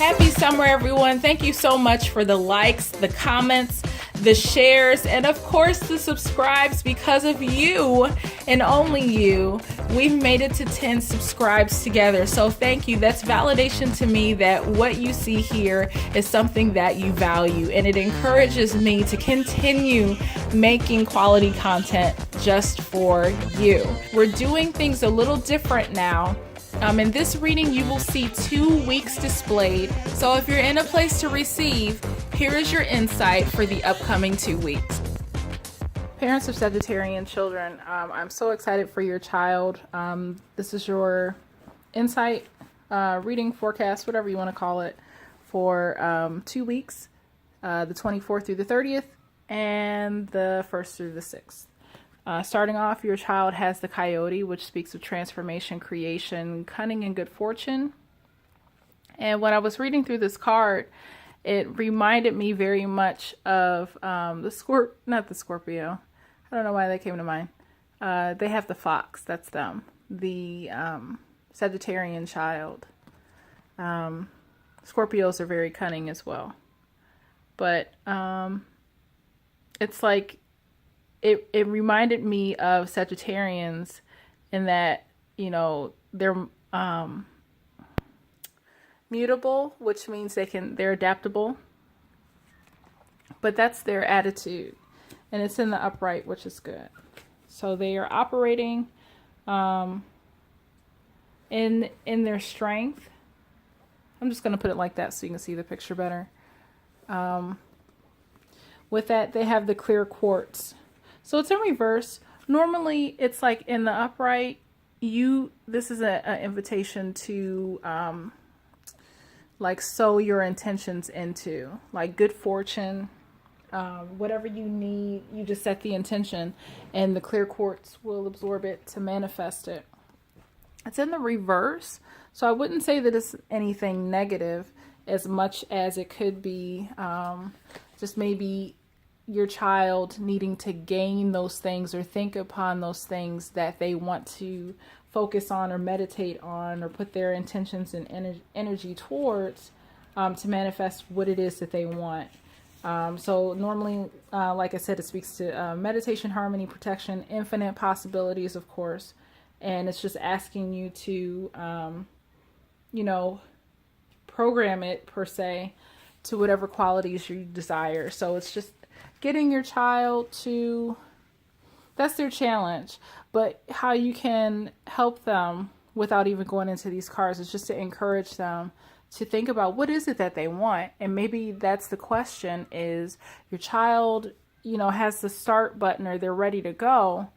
Happy summer, everyone. Thank you so much for the likes, the comments, the shares, and of course the subscribes. Because of you and only you, we've made it to 10 subscribes together. So thank you. That's validation to me that what you see here is something that you value, and it encourages me to continue making quality content just for you. We're doing things a little different now. In this reading, you will see 2 weeks displayed. So if you're in a place to receive, here is your insight for the upcoming 2 weeks. Parents of Sagittarian children, I'm so excited for your child. This is your insight, reading, forecast, whatever you want to call it, for 2 weeks, the 24th through the 30th, and the 1st through the 6th. Starting off, your child has the coyote, which speaks of transformation, creation, cunning, and good fortune. And when I was reading through this card, it reminded me very much of not the Scorpio. I don't know why that came to mind. They have the fox. That's them. The Sagittarian child. Scorpios are very cunning as well. But it's like it reminded me of Sagittarians in that, you know, they're mutable, which means they're adaptable. But that's their attitude. And it's in the upright, which is good. So they are operating in their strength. I'm just going to put it like that so you can see the picture better. With that, they have the clear quartz. So it's in reverse. Normally, it's like in the upright, this is an invitation to like sow your intentions into, like good fortune, whatever you need, you just set the intention and the clear quartz will absorb it to manifest it. It's in the reverse. So I wouldn't say that it's anything negative as much as it could be just maybe your child needing to gain those things or think upon those things that they want to focus on or meditate on or put their intentions and energy towards to manifest what it is that they want. So normally, like I said, it speaks to meditation, harmony, protection, infinite possibilities, of course. And it's just asking you to, program it per se to whatever qualities you desire. So it's just getting your child to, that's their challenge. But how you can help them without even going into these cards is just to encourage them to think about what is it that they want. And maybe that's the question is your child, has the start button or they're ready to go.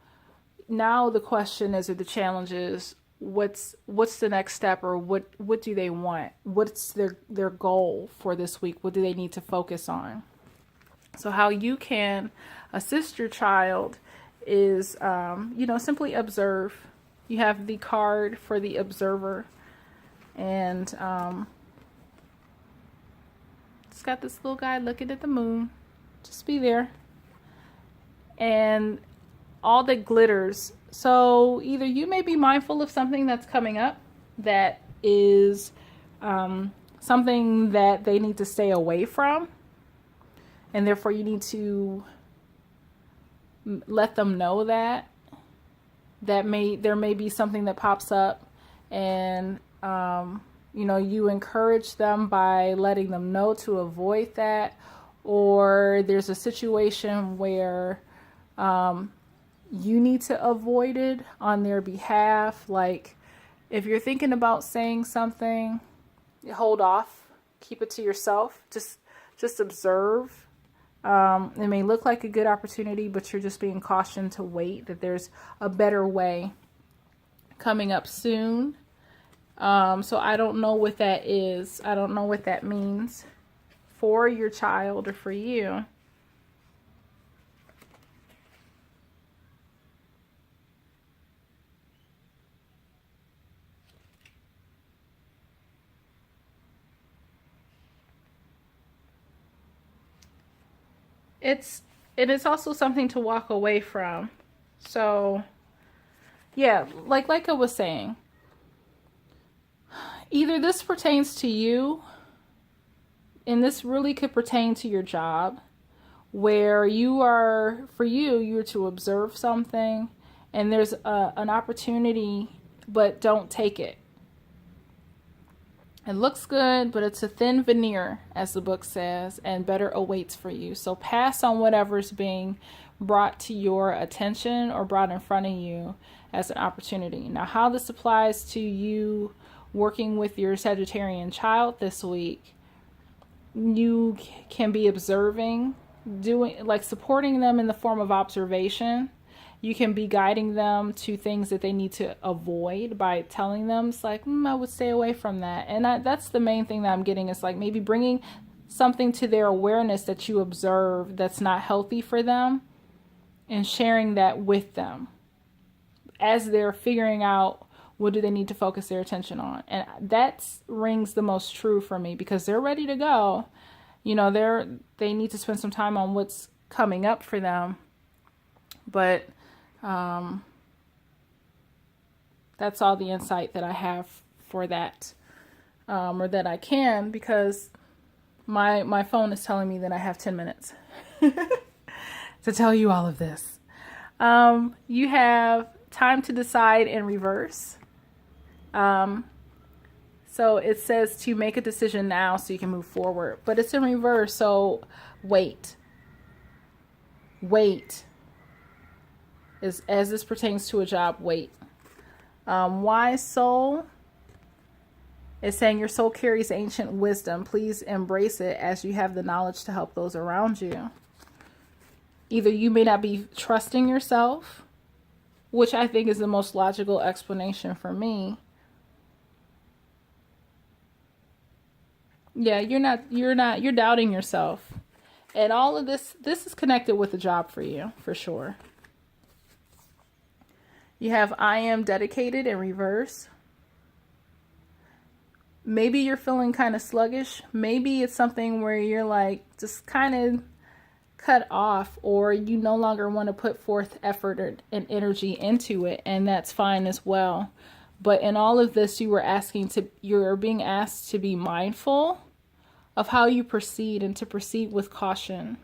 Now the question is, or the challenge is, what's the next step, or what do they want? What's their goal for this week? What do they need to focus on? So how you can assist your child is, simply observe. You have the card for the observer, and it's got this little guy looking at the moon. Just be there. And all that glitters. So either you may be mindful of something that's coming up that is something that they need to stay away from, and therefore you need to let them know that there may be something that pops up, and you encourage them by letting them know to avoid that. Or there's a situation where you need to avoid it on their behalf. Like if you're thinking about saying something, hold off, keep it to yourself, just observe. It may look like a good opportunity, but you're just being cautioned to wait, that there's a better way coming up soon. So I don't know what that is. I don't know what that means for your child or for you. It's also something to walk away from. So yeah, like I was saying, either this pertains to you and this really could pertain to your job, where you're to observe something and there's an opportunity, but don't take it. It looks good, but it's a thin veneer, as the book says, and better awaits for you. So pass on whatever's being brought to your attention or brought in front of you as an opportunity. Now, how this applies to you working with your Sagittarian child this week, you can be observing, supporting them in the form of observation. You can be guiding them to things that they need to avoid by telling them, it's like, I would stay away from that. And that's the main thing that I'm getting, is like maybe bringing something to their awareness that you observe that's not healthy for them, and sharing that with them as they're figuring out what do they need to focus their attention on. And that rings the most true for me, because they're ready to go. You know, they need to spend some time on what's coming up for them. But that's all the insight that I have for that, or that I can, because my phone is telling me that I have 10 minutes to tell you all of this. You have time to decide in reverse. So it says to make a decision now so you can move forward, but it's in reverse. So wait. As this pertains to a job, wait. Wise soul is saying your soul carries ancient wisdom. Please embrace it, as you have the knowledge to help those around you. Either you may not be trusting yourself, which I think is the most logical explanation for me. Yeah, you're doubting yourself. And all of this is connected with a job for you, for sure. You have I am dedicated in reverse. Maybe you're feeling kind of sluggish. Maybe it's something where you're like just kind of cut off, or you no longer want to put forth effort and energy into it, and that's fine as well. But in all of this, you're being asked to be mindful of how you proceed, and to proceed with caution.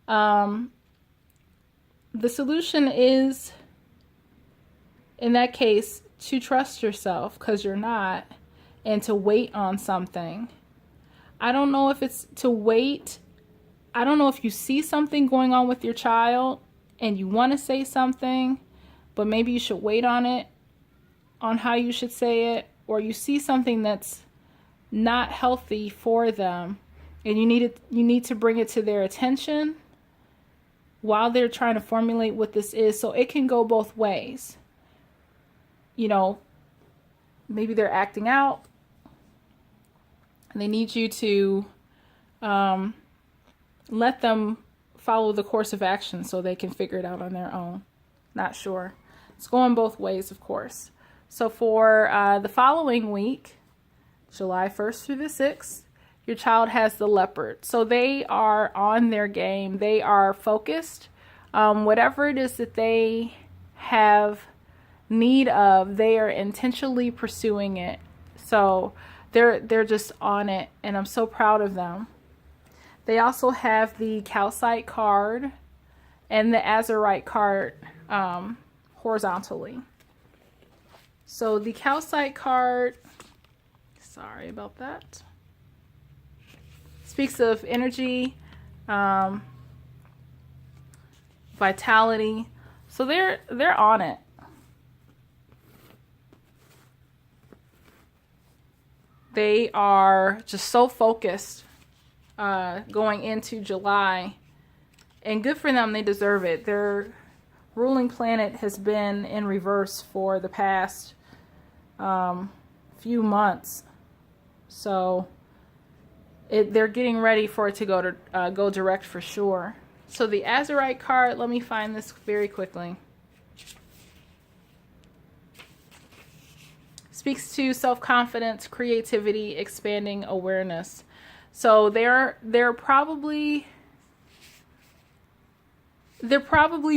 The solution is, in that case, to trust yourself, because you're not, and to wait on something. I don't know if it's to wait. I don't know if you see something going on with your child and you want to say something, but maybe you should wait on it, on how you should say it, or you see something that's not healthy for them and you need to bring it to their attention while they're trying to formulate what this is. So it can go both ways. You know, maybe they're acting out and they need you to let them follow the course of action so they can figure it out on their own. Not sure. It's going both ways, of course. So for the following week, July 1st through the 6th, your child has the leopard. So they are on their game. They are focused. Whatever it is that they have need of, they are intentionally pursuing it. So they're just on it, and I'm so proud of them. They also have the calcite card and the azurite card horizontally. So the calcite card, sorry about that, speaks of energy, vitality. So they're on it. They are just so focused going into July, and good for them. They deserve it. Their ruling planet has been in reverse for the past few months, so they're getting ready for it to go direct for sure. So the azurite card, let me find this very quickly. Speaks to self-confidence, creativity, expanding awareness. So they're probably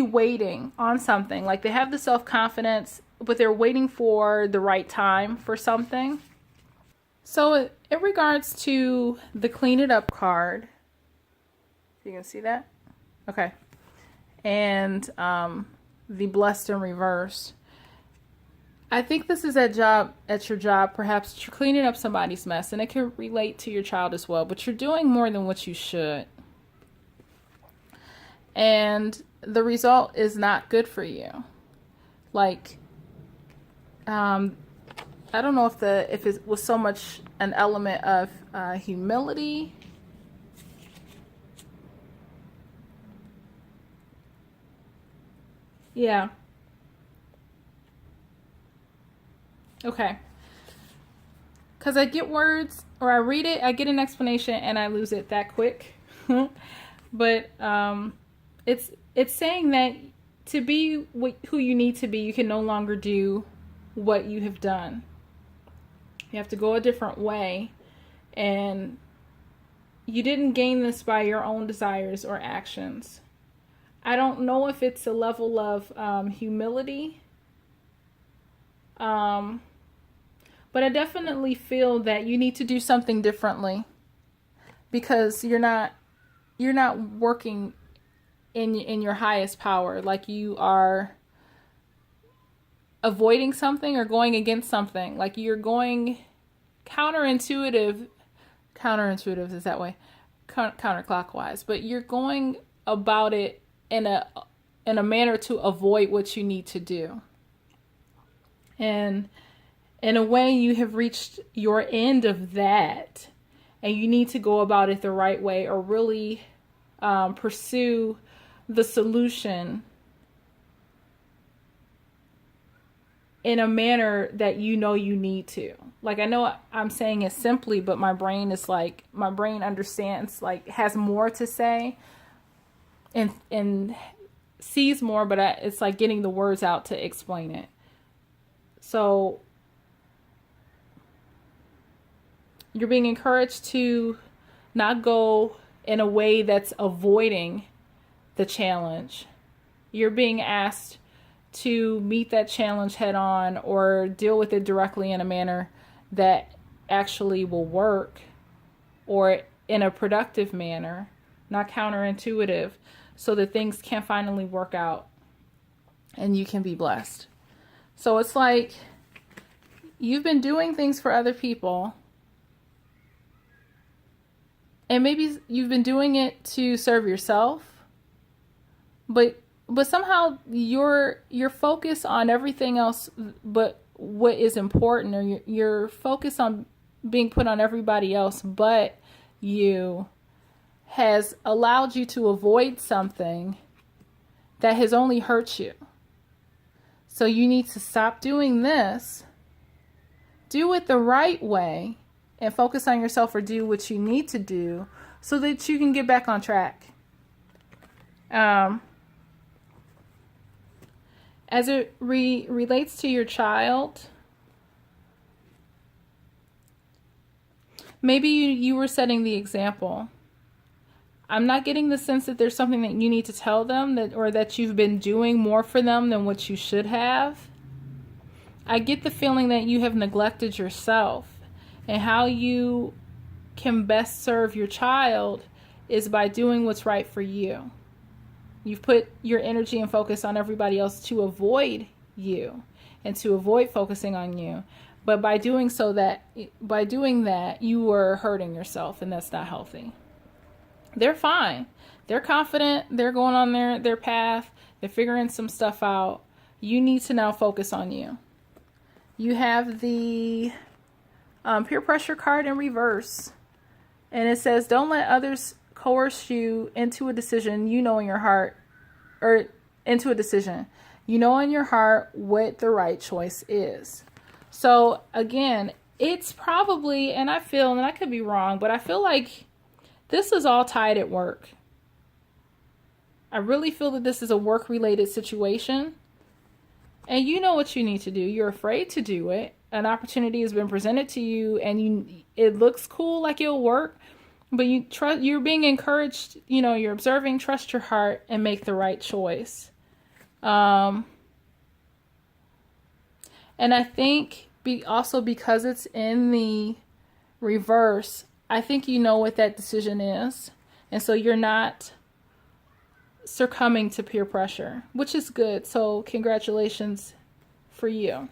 waiting on something. Like they have the self-confidence, but they're waiting for the right time for something. So in regards to the clean it up card, you can see that? Okay. And the blessed in reverse. I think this is at your job, perhaps you're cleaning up somebody's mess, and it can relate to your child as well, but you're doing more than what you should. And the result is not good for you. Like, I don't know if it was so much an element of humility. Yeah. Okay. Because I get words, or I read it, I get an explanation, and I lose it that quick. But it's saying that to be who you need to be, you can no longer do what you have done. You have to go a different way, and you didn't gain this by your own desires or actions. I don't know if it's a level of humility, but I definitely feel that you need to do something differently, because you're not working in your highest power. Like, you are avoiding something or going against something. Like, you're going counterintuitive is that way, counterclockwise, but you're going about it in a manner to avoid what you need to do. And in a way, you have reached your end of that, and you need to go about it the right way, or really pursue the solution in a manner that you know you need to. Like, I know I'm saying it simply, but my brain understands, like, has more to say and sees more, but it's like getting the words out to explain it. So you're being encouraged to not go in a way that's avoiding the challenge. You're being asked to meet that challenge head on, or deal with it directly in a manner that actually will work, or in a productive manner, not counterintuitive, so that things can finally work out and you can be blessed. So it's like you've been doing things for other people, and maybe you've been doing it to serve yourself, but somehow your focus on everything else but what is important, or your focus on being put on everybody else but you, has allowed you to avoid something that has only hurt you. So you need to stop doing this, do it the right way, and focus on yourself, or do what you need to do so that you can get back on track. As it relates to your child, maybe you were setting the example. I'm not getting the sense that there's something that you need to tell them, or that you've been doing more for them than what you should have. I get the feeling that you have neglected yourself, and how you can best serve your child is by doing what's right for you. You've put your energy and focus on everybody else to avoid you, and to avoid focusing on you. But by doing that, you were hurting yourself, and that's not healthy. They're fine. They're confident. They're going on their path. They're figuring some stuff out. You need to now focus on you. You have the peer pressure card in reverse. And it says, don't let others coerce you into a decision you know in your heart, or into a decision. You know in your heart what the right choice is. So again, it's probably, and I feel, and I could be wrong, but I feel like this is all tied at work. I really feel that this is a work-related situation. And you know what you need to do. You're afraid to do it. An opportunity has been presented to you, and it looks cool, like it'll work. But you're being encouraged, you're observing, trust your heart, and make the right choice. And I think also because it's in the Reverse, I think you know what that decision is. And so you're not succumbing to peer pressure, which is good. So congratulations for you.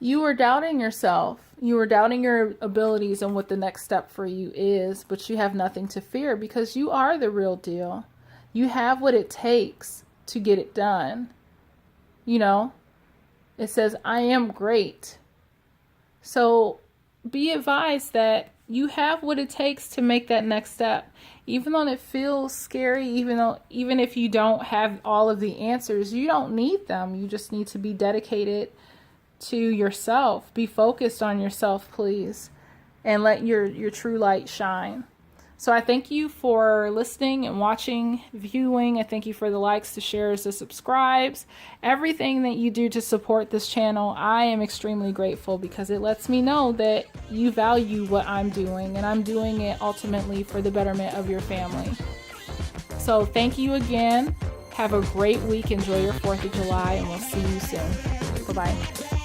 You were doubting yourself. You were doubting your abilities and what the next step for you is, but you have nothing to fear because you are the real deal. You have what it takes to get it done. You know, it says, I am great. So be advised that you have what it takes to make that next step. Even though it feels scary, even if you don't have all of the answers, you don't need them. You just need to be dedicated to yourself. Be focused on yourself, please, and let your true light shine. So I thank you for listening and watching, viewing. I thank you for the likes, the shares, the subscribes, everything that you do to support this channel. I am extremely grateful because it lets me know that you value what I'm doing, and I'm doing it ultimately for the betterment of your family. So thank you again. Have a great week. Enjoy your 4th of July, and we'll see you soon. Bye-bye.